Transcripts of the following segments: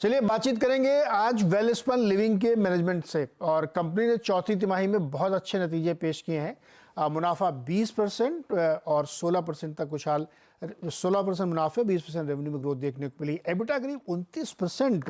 चलिए बातचीत करेंगे आज वेलस्पन लिविंग के मैनेजमेंट से। और कंपनी ने चौथी तिमाही में बहुत अच्छे नतीजे पेश किए हैं। मुनाफा 20% और 16% तक खुशहाल 16% मुनाफे 20% रेवेन्यू में ग्रोथ देखने को मिली। एबिटा करीब 29%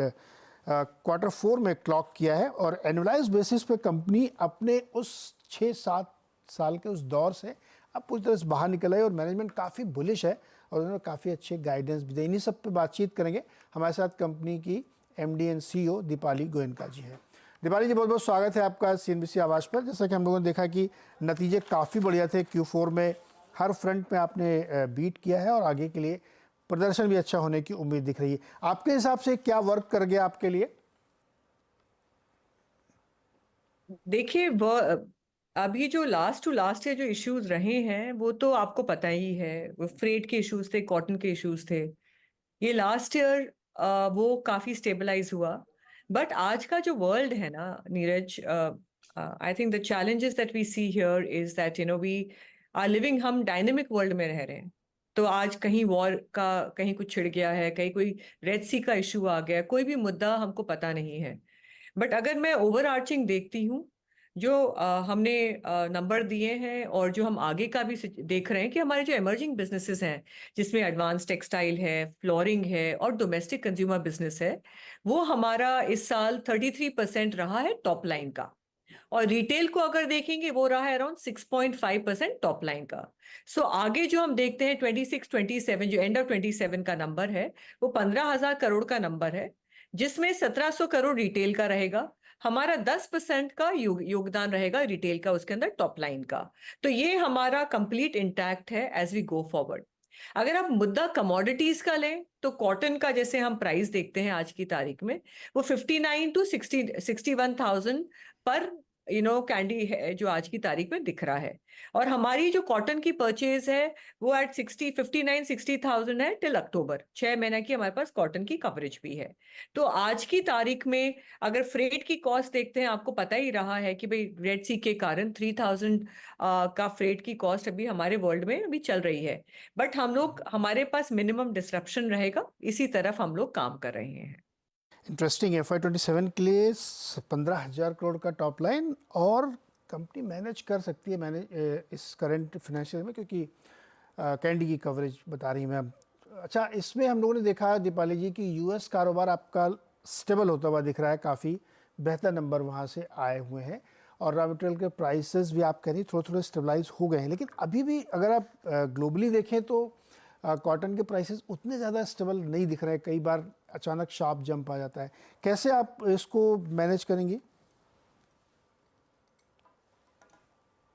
क्वार्टर 4 में क्लॉक किया है और एनुअलाइज बेसिस पे कंपनी अपने उस 6-7 साल के उस दौर से अब पूरी तरह से बाहर निकल आई और मैनेजमेंट काफ़ी बुलिश है और उन्होंने काफ़ी अच्छे गाइडेंस भी दिए। इन्हीं सब पे बातचीत करेंगे। हमारे साथ कंपनी की MD and CEO Deepali Goenka ji हैं। दीपाली जी, बहुत बहुत स्वागत है आपका सीएनबीसी आवाज पर। जैसा कि हम लोगों ने देखा कि नतीजे काफ़ी बढ़िया थे। Q4 में हर फ्रंट में आपने बीट किया है और आगे के लिए प्रदर्शन भी अच्छा होने की उम्मीद दिख रही है। आपके हिसाब से क्या वर्क कर गया आपके लिए? देखिए वो अभी जो लास्ट टू लास्ट ईयर जो इश्यूज रहे हैं वो तो आपको पता ही है। वो फ्रेट के इश्यूज थे, कॉटन के इश्यूज थे। ये लास्ट ईयर वो काफी स्टेबलाइज हुआ। बट आज का जो वर्ल्ड है ना Neeraj, I think the challenges that we see here is that we are living, हम डायनेमिक वर्ल्ड में रह रहे हैं। तो आज कहीं वॉर का कहीं कुछ छिड़ गया है, कहीं कोई रेड सी का इशू आ गया, कोई भी मुद्दा हमको पता नहीं है। बट अगर मैं ओवर आर्चिंग देखती हूँ, जो हमने नंबर दिए हैं और जो हम आगे का भी देख रहे हैं कि हमारे जो इमर्जिंग बिजनेसेस हैं, जिसमें एडवांस टेक्सटाइल है, फ्लोरिंग है और डोमेस्टिक कंज्यूमर बिजनेस है, वो हमारा इस साल 33% रहा है टॉप लाइन का। और रिटेल को अगर देखेंगे वो रहा है अराउंड 6.5% टॉप लाइन का। सो आगे जो हम देखते हैं 26-27, जो एंड ऑफ 27 का नंबर है, वो 15,000 करोड़ का नंबर है, जिसमें 1,700 करोड़ रिटेल का रहेगा। हमारा 10% का योगदान रहेगा रिटेल का उसके अंदर टॉप लाइन का। तो ये हमारा कंप्लीट इंटैक्ट है एज वी गो फॉरवर्ड। अगर आप मुद्दा कमोडिटीज का लें तो कॉटन का जैसे हम प्राइस देखते हैं आज की तारीख में, वो 59 टू 61,000 पर कैंडी है जो आज की तारीख में दिख रहा है। और हमारी जो कॉटन की परचेज है वो एट 59-60,000 है टिल अक्टूबर। 6 महीने की हमारे पास कॉटन की कवरेज भी है। तो आज की तारीख में अगर फ्रेट की कॉस्ट देखते हैं, आपको पता ही रहा है कि भाई रेड सी के कारण 3,000 का फ्रेट की कॉस्ट अभी हमारे वर्ल्ड में अभी चल रही है। बट हम लोग, हमारे पास मिनिमम डिस्रप्शन रहेगा, इसी तरफ हम लोग काम कर रहे हैं। इंटरेस्टिंग है। FY27 के लिए 15,000 करोड़ का टॉप लाइन और कंपनी मैनेज कर सकती है इस करंट फिनेंशियल में, क्योंकि कैंडी की कवरेज बता रही मैं। अच्छा, इसमें हम लोगों ने देखा दीपाली जी कि यूएस कारोबार आपका स्टेबल होता हुआ दिख रहा है। काफ़ी बेहतर नंबर वहाँ से आए हुए हैं और रॉ मटेरियल के प्राइसेस भी आप कह रही थोड़े थोड़े स्टेबलाइज हो गए हैं। लेकिन अभी भी अगर आप ग्लोबली देखें तो कॉटन के प्राइसेस उतने ज़्यादा स्टेबल नहीं दिख रहे हैं। कई बार अचानक शार्प जंप आ जाता है। कैसे आप इसको मैनेज करेंगी?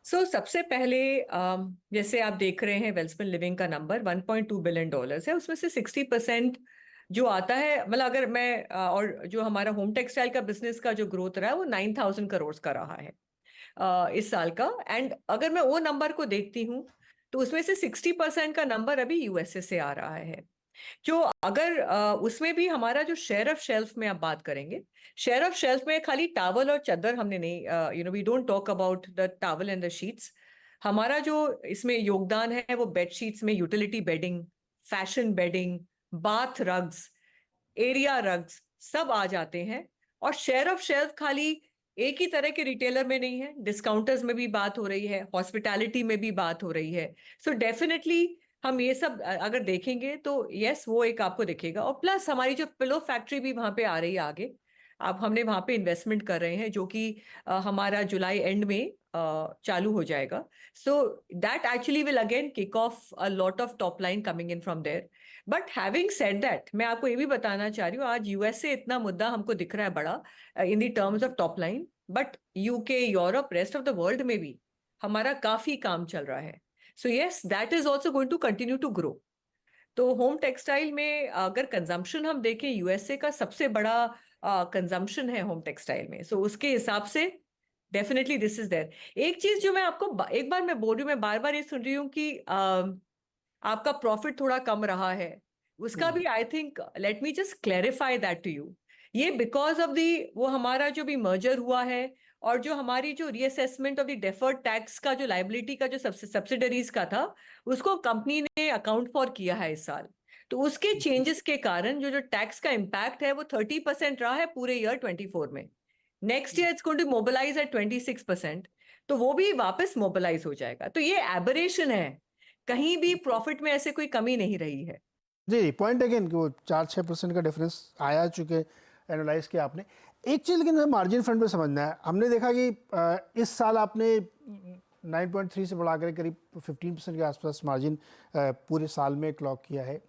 सबसे पहले जैसे आप देख रहे हैं वेल्सपन लिविंग का नंबर $1.2 बिलियन है। उसमें से 60% जो आता है, मतलब अगर मैं और जो हमारा होम टेक्सटाइल का बिजनेस का जो ग्रोथ रहा है वो 9,000 करोड़ का रहा है इस साल का। एंड अगर मैं वो नंबर को देखती हूँ तो उसमें से 60% का नंबर अभी यूएसए से आ रहा है। जो अगर उसमें भी हमारा जो शेयर ऑफ शेल्फ में आप बात करेंगे, शेयर ऑफ शेल्फ में खाली टावल और चादर हमने नहीं, we don't talk about the towel and the sheets. हमारा जो इसमें योगदान है वो बेड शीट्स में utility bedding, fashion bedding, bath rugs, area rugs सब आ जाते हैं। और शेयर ऑफ शेल्फ खाली एक ही तरह के रिटेलर में नहीं है, डिस्काउंटर्स में भी बात हो रही है, हॉस्पिटैलिटी में भी बात हो रही है। सो डेफिनेटली हम ये सब अगर देखेंगे तो यस, वो एक आपको दिखेगा। और प्लस हमारी जो पिलो फैक्ट्री भी वहां पे आ रही है आगे। अब हमने वहां पे इन्वेस्टमेंट कर रहे हैं जो कि हमारा जुलाई एंड में चालू हो जाएगा। So that actually will again kick off a lot of top line coming in from there. But having said that, मैं आपको ये भी बताना चाह रही हूँ, आज यूएसए इतना मुद्दा हमको दिख रहा है बड़ा in the terms of top line, but UK, Europe, rest of the world में भी हमारा काफी काम चल रहा है। So yes, that is also going to continue to grow. तो होम टेक्सटाइल में अगर कंजम्पशन हम देखें, यूएसए का सबसे बड़ा कंजम्पशन है होम टेक्सटाइल में। सो उसके हिसाब से डेफिनेटली दिस इज देयर। एक चीज जो मैं आपको एक बार मैं बोल रही हूँ, मैं बार बार ये सुन रही हूँ कि आपका प्रॉफिट थोड़ा कम रहा है, उसका भी I think let me just clarify that to you. ये बिकॉज ऑफ दी, वो हमारा जो भी मर्जर हुआ है और जो हमारी जो reassessment of the deferred tax का जो लाइबिलिटी का जो सब्सिडरीज का था, उसको कंपनी ने अकाउंट फॉर किया है इस साल। तो उसके चेंजेस के कारण जो जो टैक्स का इम्पैक्ट है वो 30% रहा है पूरे ईयर 24 में। Next year it's going to mobilise at 26%, तो वो भी वापस मोबिलाइज हो जाएगा। तो ये एबरेशन है, कहीं भी प्रॉफिट में ऐसे कोई कमी नहीं रही है। जी, पॉइंट अगेन कि वो 4-6% का डिफरेंस आया, चुके एनालाइज किया आपने। एक चीज़ लेकिन मार्जिन फ्रंट पे समझना है, हमने देखा कि इस साल आपने 9.3 से बढ़ाकर करीब 15% के आसपास मार्जिन पूरे साल में क्लॉक किया है।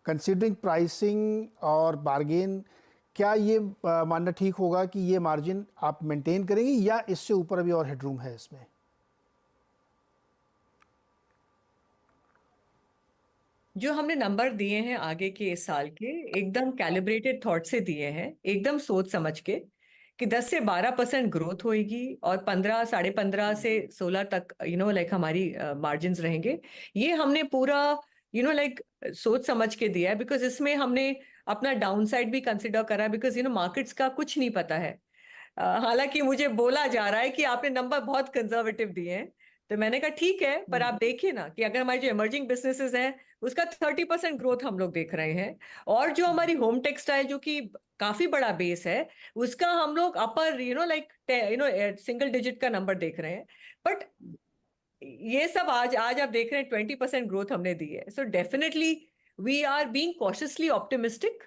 कंसीडरिंग प्राइसिंग और बार्गेन, क्या ये मानना ठीक होगा कि ये मार्जिन आप मेंटेन करेंगे या इससे ऊपर अभी और हेडरूम है इसमें? जो हमने नंबर दिए हैं आगे के इस साल के, एकदम कैलिब्रेटेड थॉट से दिए हैं, एकदम सोच समझ के, कि 10 से 12% ग्रोथ होएगी और 15, 15.5 से 16 तक लाइक हमारी मार्जिन्स रहेंगे। ये हमने पूरा लाइक सोच समझ के दिया है, बिकॉज इसमें हमने अपना डाउन साइड भी कंसिडर करा, बिकॉज मार्केट्स का कुछ नहीं पता है। हालांकि मुझे बोला जा रहा है कि आपने नंबर बहुत कंजर्वेटिव दिए हैं, तो मैंने कहा ठीक है, पर आप देखिए ना कि अगर हमारी जो इमर्जिंग बिजनेसेस हैं उसका 30% ग्रोथ हम लोग देख रहे हैं, और जो हमारी होम टेक्सटाइल जो कि काफी बड़ा बेस है, उसका हम लोग अपर लाइक सिंगल डिजिट का नंबर देख रहे हैं। बट ये सब आज आज आप देख रहे हैं 20% ग्रोथ हमने दी है। So definitely we are being cautiously optimistic,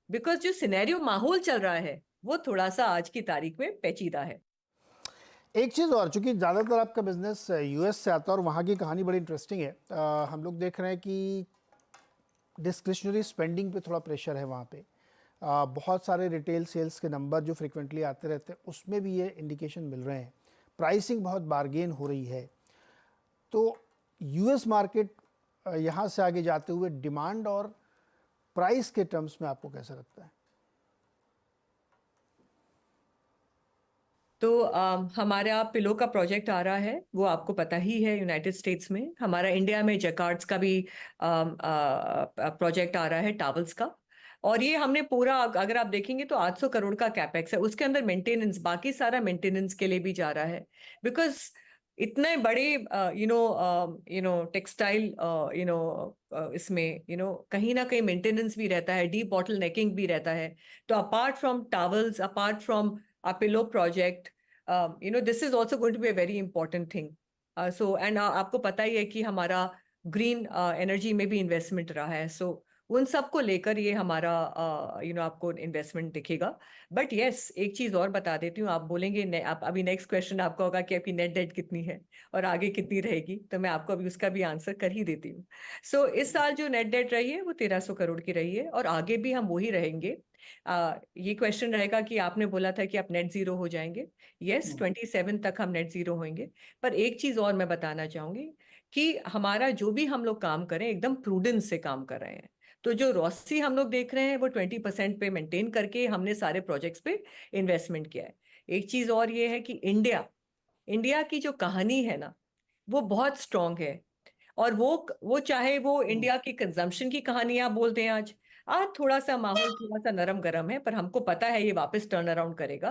because जो सिनेरियो माहौल चल रहा है वो थोड़ा सा आज की तारीख में पेचीदा है। एक चीज़ और, चूंकि ज़्यादातर आपका बिजनेस यूएस से आता है और वहाँ की कहानी बड़ी इंटरेस्टिंग है। हम लोग देख रहे हैं कि डिस्क्रिशनरी स्पेंडिंग पे थोड़ा प्रेशर है वहाँ पे। बहुत सारे रिटेल सेल्स के नंबर जो फ्रिक्वेंटली आते रहते हैं उसमें भी ये इंडिकेशन मिल रहे हैं। प्राइसिंग बहुत बार्गेन हो रही है। तो यूएस मार्केट यहाँ से आगे जाते हुए डिमांड और प्राइस के टर्म्स में आपको कैसा लगता है? तो हमारा पिलो का प्रोजेक्ट आ रहा है, वो आपको पता ही है, यूनाइटेड स्टेट्स में। हमारा इंडिया में जकार्ड्स का भी प्रोजेक्ट आ रहा है, टावल्स का। और ये हमने पूरा, अगर आप देखेंगे तो 800 करोड़ का कैपेक्स है, उसके अंदर मेंटेनेंस, बाकी सारा मेंटेनेंस के लिए भी जा रहा है। बिकॉज इतने बड़े टेक्सटाइल इसमें कहीं ना कहीं मेंटेनेंस भी रहता है, डी बॉटल नेकिंग भी रहता है। तो apart from towels, apart from pillow project, this is also going to be a very important thing. So and आपको पता ही है कि हमारा ग्रीन एनर्जी में भी इन्वेस्टमेंट रहा है। सो उन सब को लेकर ये हमारा आपको इन्वेस्टमेंट दिखेगा। बट यस, एक चीज और बता देती हूँ, आप बोलेंगे आप अभी नेक्स्ट क्वेश्चन आपका होगा कि आपकी नेट डेट कितनी है और आगे कितनी रहेगी, तो मैं आपको अभी उसका भी आंसर कर ही देती हूँ। सो इस साल जो नेट डेट रही है वो 1300 करोड़ की रही है, और आगे भी हम वही रहेंगे। ये क्वेश्चन रहेगा कि आपने बोला था कि आप नेट जीरो हो जाएंगे। यस, 27 तक हम नेट जीरो होंगे। पर एक चीज और मैं बताना चाहूंगी कि हमारा जो भी हम लोग काम करें एकदम प्रूडेंस से काम कर रहे हैं। तो जो रॉसी हम लोग देख रहे हैं वो 20% पे मेंटेन करके हमने सारे प्रोजेक्ट्स पे इन्वेस्टमेंट किया है। एक चीज और ये है कि इंडिया इंडिया की जो कहानी है ना, वो बहुत स्ट्रांग है। और वो चाहे वो इंडिया की कंजम्पशन की कहानी आप बोलते हैं, आज आज थोड़ा सा माहौल थोड़ा सा नरम गरम है, पर हमको पता है ये वापस टर्न अराउंड करेगा।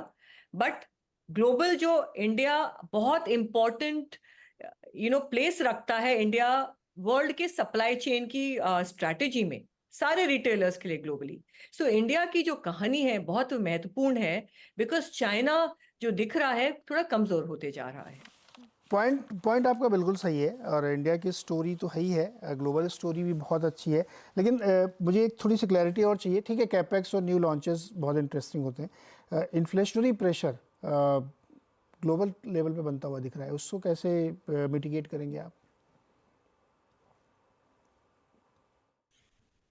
बट ग्लोबल जो इंडिया बहुत इंपॉर्टेंट प्लेस रखता है, इंडिया वर्ल्ड के सप्लाई चेन की स्ट्रैटेजी में, सारे रिटेलर्स के लिए ग्लोबली। सो इंडिया की जो कहानी है बहुत महत्वपूर्ण है, बिकॉज चाइना जो दिख रहा है थोड़ा कमजोर होते जा रहा है। पॉइंट आपका बिल्कुल सही है, और इंडिया की स्टोरी तो है ही है, ग्लोबल स्टोरी भी बहुत अच्छी है। लेकिन मुझे एक थोड़ी सी क्लैरिटी और चाहिए। ठीक है, कैपेक्स और न्यू लॉन्चेस बहुत इंटरेस्टिंग होते हैं। इन्फ्लेशनरी प्रेशर ग्लोबल लेवल पे बनता हुआ दिख रहा है, उसको कैसे मिटिगेट करेंगे आप?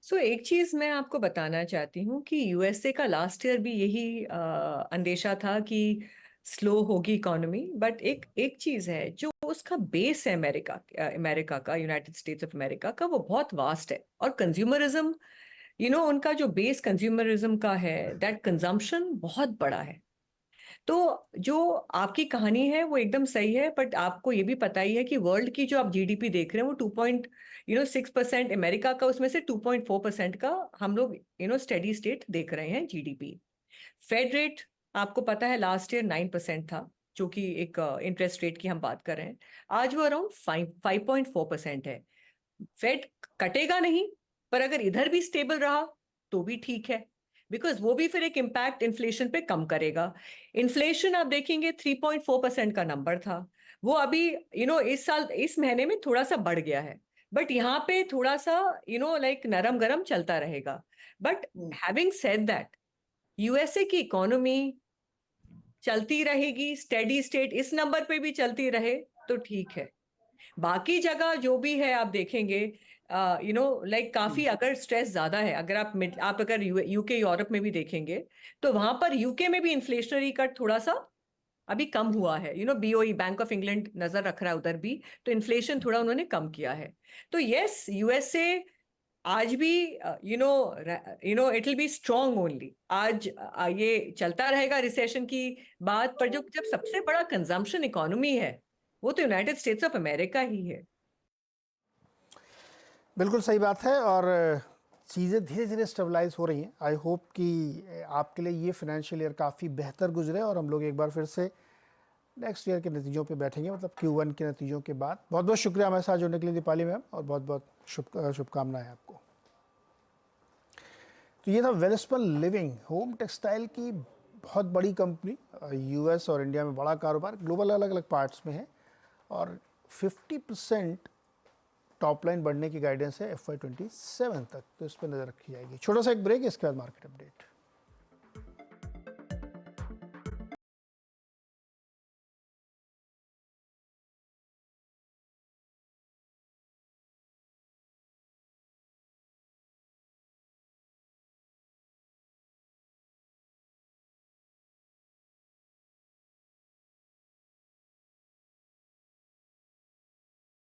सो एक चीज मैं आपको बताना चाहती हूँ कि यूएसए का लास्ट ईयर भी यही अंदेशा था कि स्लो होगी इकोनॉमी। बट एक एक चीज है, जो उसका बेस है अमेरिका का, यूनाइटेड स्टेट्स ऑफ अमेरिका का, वो बहुत वास्ट है। और कंज्यूमरिज्म, उनका जो बेस कंज्यूमरिज्म का है, दैट कंजम्पशन बहुत बड़ा है। तो जो आपकी कहानी है वो एकदम सही है, बट आपको ये भी पता ही है कि वर्ल्ड की जो आप जीडीपी देख रहे हैं वो 2.6%, अमेरिका का उसमें से 2.4% का हम लोग स्टेडी स्टेट देख रहे हैं जीडीपी। फेड रेट आपको पता है लास्ट ईयर 9% था, जो कि एक इंटरेस्ट रेट की हम बात कर रहे हैं। आज वो अराउंड 5.4% है। फेड कटेगा नहीं, पर अगर इधर भी स्टेबल रहा तो भी ठीक है, बिकॉज वो भी फिर एक इम्पैक्ट इन्फ्लेशन पे कम करेगा। इन्फ्लेशन आप देखेंगे 3.4% का नंबर था, वो अभी इस साल इस महीने में थोड़ा सा बढ़ गया है, बट यहाँ पे थोड़ा सा लाइक नरम गरम चलता रहेगा। But having said that, USA की इकोनॉमी चलती रहेगी, स्टेडी स्टेट इस नंबर पे भी चलती रहे तो ठीक है। बाकी जगह जो भी है आप देखेंगे, लाइक काफी अगर स्ट्रेस ज्यादा है, अगर आप अगर यूके यूरोप में भी देखेंगे तो वहां पर यूके में भी इन्फ्लेशनरी कट थोड़ा सा अभी कम हुआ है। बीओई बैंक ऑफ इंग्लैंड नजर रख रहा है उधर भी, तो इन्फ्लेशन थोड़ा उन्होंने कम किया है। तो यस, यूएसए आज भी it will be strong only. आज ये चलता रहेगा रिसेशन की बात, पर जो जब सबसे बड़ा कंजम्पशन इकोनॉमी है वो तो यूनाइटेड स्टेट्स ऑफ अमेरिका ही है। बिल्कुल सही बात है, और चीज़ें धीरे धीरे स्टेबलाइज हो रही हैं। आई होप कि आपके लिए ये फाइनेंशियल ईयर काफ़ी बेहतर गुजरे और हम लोग एक बार फिर से नेक्स्ट ईयर के नतीजों पे बैठेंगे, मतलब Q1 के नतीजों के बाद। बहुत बहुत शुक्रिया हमारे साथ जुड़ने के लिए दीपाली मैम, और बहुत बहुत शुभकामनाएं आपको। तो ये था वेलस्पन लिविंग, होम टेक्सटाइल की बहुत बड़ी कंपनी, यूएस और इंडिया में बड़ा कारोबार, ग्लोबल अलग अलग पार्ट्स में है, और 50% टॉप लाइन बढ़ने की गाइडेंस है FY27 तक, तो इस पर नज़र रखी जाएगी। छोटा सा एक ब्रेक, इसके बाद मार्केट अपडेट।